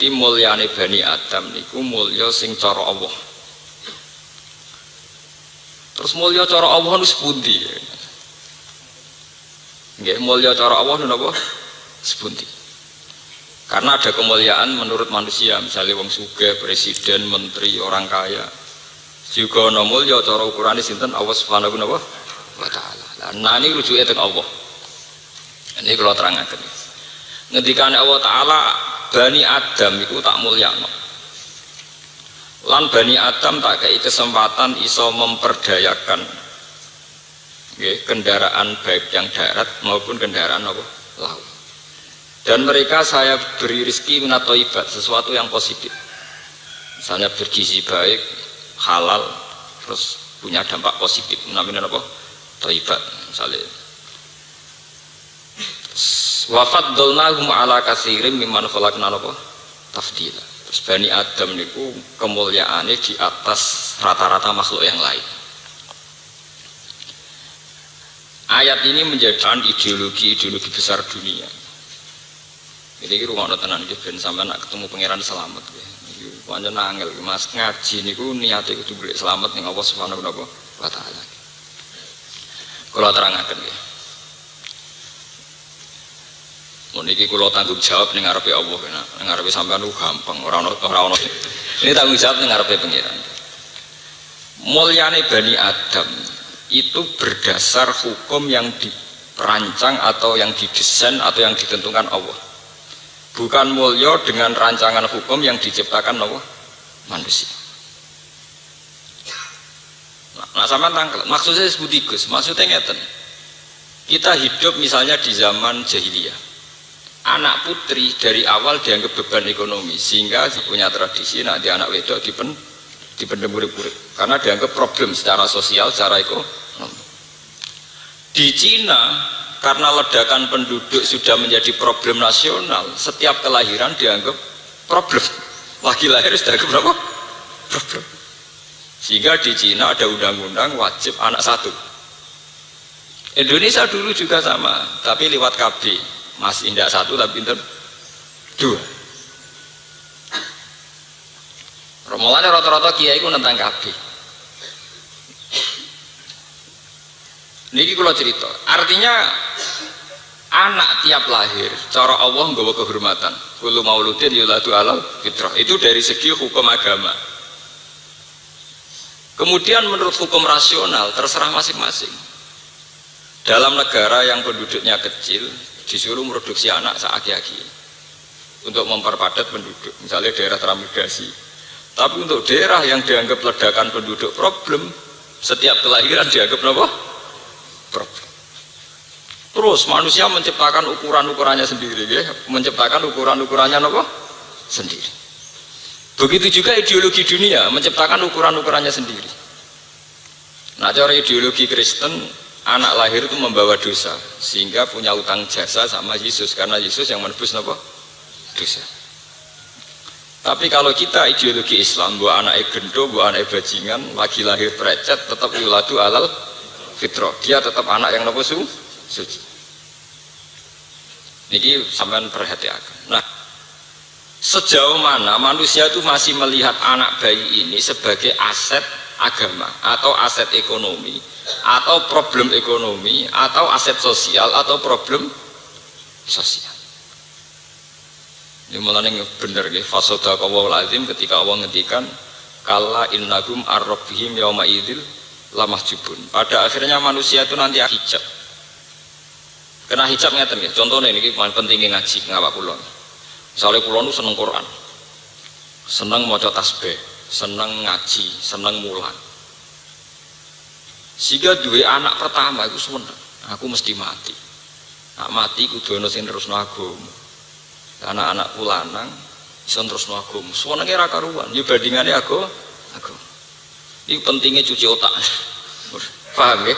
Jadi mulyane Bani Adam niku mulya sing cara Allah. Terus mulya cara Allah nu sepundi? Nggih, mulya cara Allah nu napa? Sepundi. Karena ada kemuliaan menurut manusia, misalnya wong sugih, presiden, menteri, orang kaya. Juga ana mulya cara ukurane sinten Allah Subhanahu wa taala. Nah ini rujuke teng Allah. Ini kalau terangaken. Ngendikane Allah taala Bani Adam itu tak mulyakno. Lan Bani Adam tak kei kesempatan iso memperdayakan kendaraan baik yang darat maupun kendaraan apa? Laut. Dan mereka saya beri rezeki minat thayyibat, sesuatu yang positif. Misalnya bergizi baik, halal, terus punya dampak positif. Namanya apa? Thayyibat misalnya. Wa faddalnahum ala katsirin mimman khalaqna tafdila. Terus Bani Adam niku kemuliaannya di atas rata-rata makhluk yang lain. Ayat ini menjadikan ideologi besar dunia. Jadi rumah tenan iki ben sampean nak ketemu pangeran selamat nggih. Iki pancen angel Mas ngaji niku niate kudu golek selamat ning Allah Subhanahu wa taala. Kula terangaken nggih. Niki kula tanggung jawab ning ngarepe Allah, ning ngarepe sampean ku gampang, ora ono. Ini tanggung jawab ning ngarepe pangeran. Mulyane Bani Adam itu berdasar hukum yang dirancang atau yang didesain atau yang ditentukan Allah. Bukan mulya dengan rancangan hukum yang diciptakan Allah manusia. Nah sampean tangkel, maksudnya seperti Gus, maksudnya ngeten. Kita hidup misalnya di zaman jahiliyah. Anak putri dari awal dianggap beban ekonomi sehingga punya tradisi nanti anak wedok dipendem urip-urip karena dianggap problem secara sosial, secara ekonomi. Di Cina karena ledakan penduduk sudah menjadi problem nasional, setiap kelahiran dianggap problem. Lagi lahir sudah dianggap berapa? Problem. Sehingga di Cina ada undang-undang wajib anak satu. Indonesia dulu juga sama, tapi lewat KB. Masih tidak satu tapi pinter dua. Romolane rata-rata kiai ku nentang kabeh. Niki kula cerita. Artinya anak tiap lahir cara Allah nggawa kehormatan. Kullu mauludin yuladu alal fitrah. Itu dari segi hukum agama. Kemudian menurut hukum rasional terserah masing-masing. Dalam negara yang penduduknya kecil disuruh produksi anak seaki-aki untuk memperpadat penduduk, misalnya daerah transmigrasi. Tapi untuk daerah yang dianggap ledakan penduduk problem, setiap kelahiran dianggap apa? Problem. Terus manusia menciptakan ukuran-ukurannya sendiri, ya? Menciptakan ukuran-ukurannya apa? Sendiri. Begitu juga ideologi dunia menciptakan ukuran-ukurannya sendiri. Nah, cara ideologi Kristen, anak lahir itu membawa dosa sehingga punya utang jasa sama Yesus karena Yesus yang menebus apa? Dosa. Tapi kalau kita ideologi Islam, buat anak gendo, buat anak bajingan, lagi lahir precet, tetap yuladu alal fitrah. Dia tetap anak yang apa? Suci. Niki sampean perhatikan. Nah, sejauh mana manusia itu masih melihat anak bayi ini sebagai aset agama atau aset ekonomi atau problem ekonomi atau aset sosial atau problem sosial. Ini mulanya bener ya, fasodaqallahul azim ketika Allah ngendikan kalla innahum ar-rabbihim yauma idzil lamahjubun. Pada akhirnya manusia itu nanti hijab. Kena hijab ngeten ya. Contohnya ini pentingnya ngaji ngawak kula. Misalnya kula nu seneng Quran. Seneng maca tasbih, seneng ngaji, seneng mulang. Sehingga dua anak pertama itu sebenarnya aku mesti mati. Nak mati kudu ana sing terusno agama. Anak-anak lanang iso terusno agama. Suwenenge ra karuan, ya bandingane agama. Iki pentingnya cuci otak. Paham ya?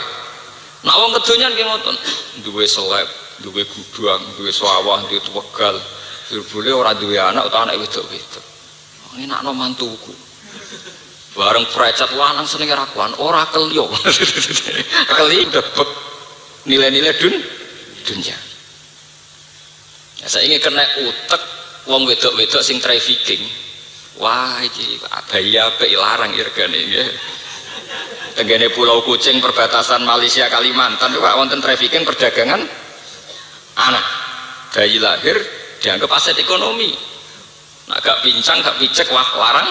Nak wong kedonyan ki ngoten, duwe seleb, duwe gudang, duwe sawah, duwe tegal. Boleh ora duwe anak utawa anak wedok-wedok. Ini nakno mantuku. Bareng precet lanang seneng rakuan ora kelyo. Keli debek nilai-nilai dunia. Ya saya ingin kena utek wong wedok-wedok sing trafficking. Wah, iki bayi apik larang regane nggih. Tenggene Pulau Kucing perbatasan Malaysia Kalimantan itu wonten trafficking perdagangan anak. Bayi lahir dianggap aset ekonomi. Nah, gak pincang, gak picek, wah larang.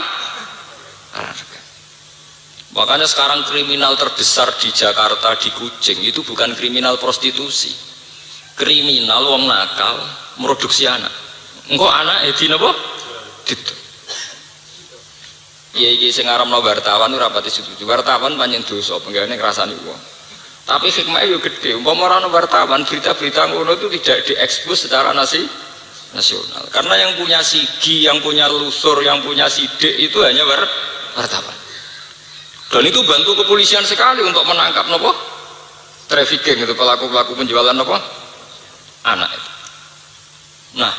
Makanya sekarang kriminal terbesar di Jakarta di Kucing itu bukan kriminal prostitusi. Kriminal wong nakal produksi anak. Engko anak di napa? Gitu. Iya iki sing aramno wartawan ora pati setuju. Wartawan pancen dosa penggane ngrasani wong. Tapi hikmahnya yo gede. Umpama ora ono wartawan, berita-berita ngono itu tidak diekspos secara nasional. Karena yang punya sigi, yang punya lusur, yang punya sidik itu hanya wartawan. Dan itu bantu kepolisian sekali untuk menangkap nopo trafficking itu pelaku-pelaku penjualan nopo anak itu. Nah,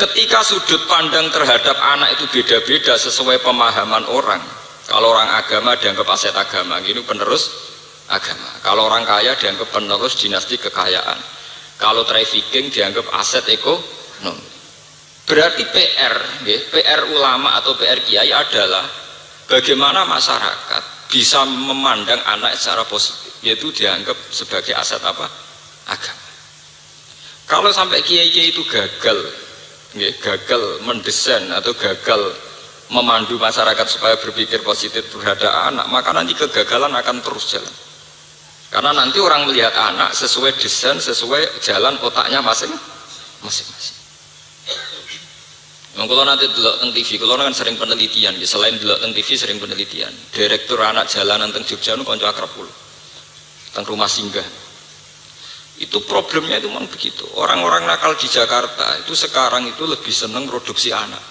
ketika sudut pandang terhadap anak itu beda-beda sesuai pemahaman orang. Kalau orang agama dianggap aset agama, ini penerus agama. Kalau orang kaya dianggap penerus dinasti kekayaan. Kalau trafficking dianggap aset ekonomi. Berarti PR ulama atau PR kiai adalah bagaimana masyarakat bisa memandang anak secara positif, yaitu dianggap sebagai aset apa? Agama. Kalau sampai kiai-kiai itu gagal mendesain atau gagal memandu masyarakat supaya berpikir positif terhadap anak, maka nanti kegagalan akan terus jalan. Karena nanti orang melihat anak sesuai desain, sesuai jalan otaknya masing-masing. Kalau nanti delok teng TV, kalau kan sering penelitian, selain delok teng TV sering penelitian. Direktur anak jalanan teng Jogja nu kanca akrab kula. Teng rumah singgah. Itu problemnya itu memang begitu. Orang-orang nakal di Jakarta itu sekarang itu lebih seneng produksi anak.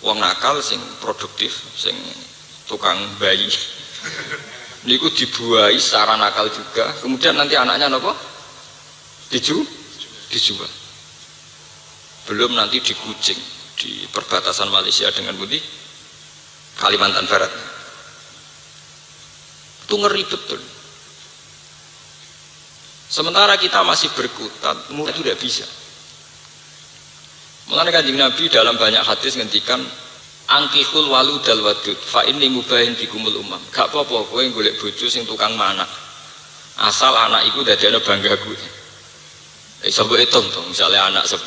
Wong nakal sing produktif, sing tukang bayi. Niku dibuahi secara nakal juga. Kemudian nanti anaknya nopo? Dijual. Belum nanti di Kucing, di perbatasan Malaysia dengan Budi Kalimantan Barat. Itu ngeri betul. Sementara kita masih berkutat, itu tidak bisa. Mulane Kanjeng Nabi dalam banyak hadis ngendikan angkihul waludal wadud fa inni mubahin bikumul umam. Gak apa-apa kowe golek bojo sing tukang manak. Asal anak iku dadekno banggaku. Iso mbok hitung to, misale anak 10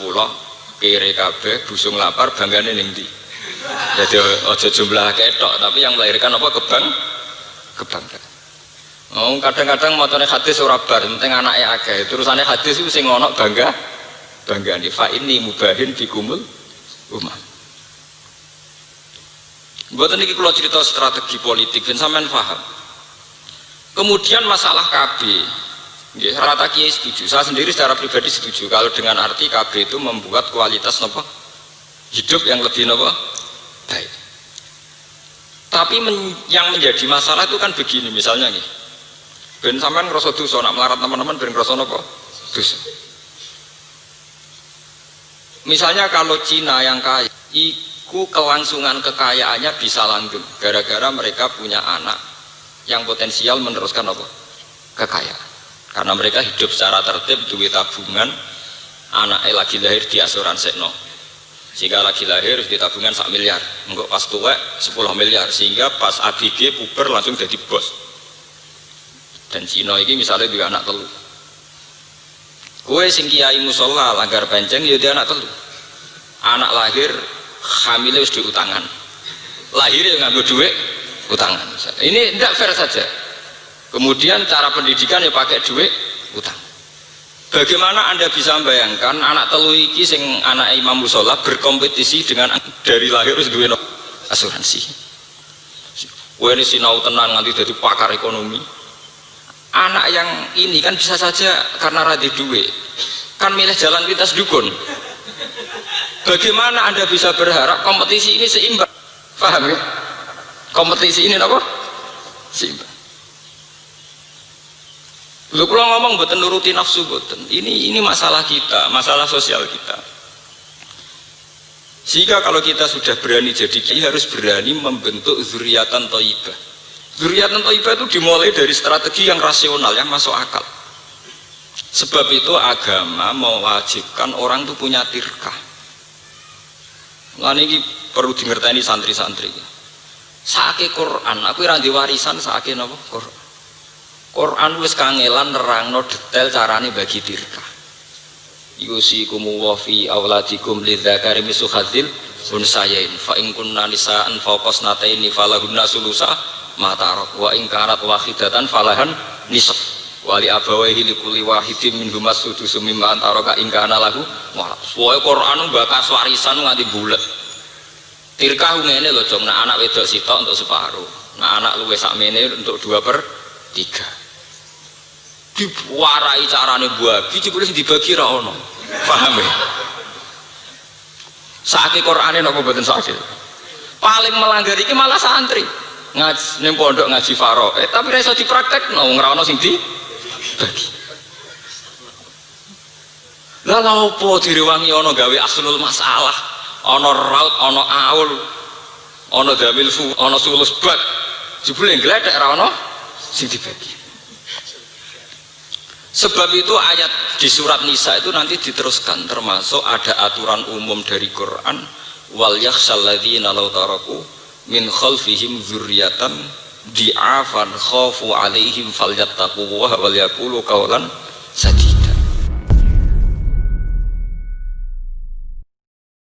kere kabeh busung lapar banggane ning ndi. Jadi aja jumlah ketok, tapi yang melahirkan apa kebanggaan. Oh, kadang-kadang macane hadis ora bar, penting anake akeh. Terusane hadis itu sing ono banggane fa inni mubahin bikumul umam. Mboten niki kula cerita strategi politik ben sampean paham. Kemudian masalah KB, nggih rata kiai setuju. Saya sendiri secara pribadi setuju kalau dengan arti KB itu membuat kualitas napa hidup yang lebih napa baik. Tapi yang menjadi masalah itu kan begini misalnya nih. Ben sampean ngrasa dosa nak melarat teman-teman ben ngrasa napa dosa. Misalnya kalau Cina yang kaya, kelangsungan kekayaannya bisa langgeng gara-gara mereka punya anak yang potensial meneruskan apa? Kekayaan. Karena mereka hidup secara tertib, duit tabungan, anaknya lagi lahir di asuransikno. Sehingga lagi lahir di tabungan 1 miliar, enggak pas tuwek 10 miliar, sehingga pas ABG puber langsung jadi bos. Dan Cina ini misalnya juga anak telu. Kue sing kiai musola langgar penceng ya dia anak telu. Anak lahir hamilnya wis diutangan, lahir ya ngambil duit utangan. Ini tidak fair saja. Kemudian cara pendidikan ya pakai duit utang. Bagaimana Anda bisa membayangkan anak telu iki sing anak imam musola berkompetisi dengan dari lahir wis duwe asuransi. Kowe ini sinau tenang nanti jadi pakar ekonomi. Anak yang ini kan bisa saja karena radhi duit kan milih jalan pintas dukun. Bagaimana Anda bisa berharap kompetisi ini seimbang? Paham ya? Kompetisi ini apa? Seimbang. Lu kalau ngomong boten nuruti nafsu boten. Ini masalah kita, masalah sosial kita. Sehingga kalau kita sudah berani jadi kiai harus berani membentuk zuriatan thayyibah. Zuriatan thayyibah itu dimulai dari strategi yang rasional, yang masuk akal. Sebab itu agama mewajibkan orang itu punya tirkah. Lan iki perlu dingerteni santri-santri. Saake Quran, aku ora ndek warisan saake napa? Quran. Quran wis kangelan nerangno detail carane bagi tirkah. Yusikum wa fi auladikum lidzakari mislu hadzil unsayain fa in kunna nisaan fawqa snataini falahunna sulusa ma tarak wa in kanat wahidatan falahan nisf wa li abawaihi likulli wahidin minhum as-sudusu mimma antaraka in kana lahu wa Quran bakas warisan nganti bulet. Tirkah ngene lho, Jong, nek anak wedok sitok untuk separuh. Nek anak luwih sakmene untuk 2/3. Diwarai carane buabi jebule dibagi ra ono. Paham ya? Saiki Qur'ane napa mboten sakit. Paling melanggar iki malah santri. Ngaji ning pondok ngaji faro. Tapi ra iso dipraktekno wong ra ono sing dibagi. Lah lha opo direwangi ana gawe aslul masalah? Ana raut, ana aul, ana damil fu, ana sulus bak. Jebule gledek ra ono sing dibagi. Sebab itu ayat di surat Nisa itu nanti diteruskan, termasuk ada aturan umum dari Quran, wal yakhshal ladzina law taraku min khalfihim dzurriyyatan di'afan khafu alaihim falyattaqullaha wal yaqulu qawlan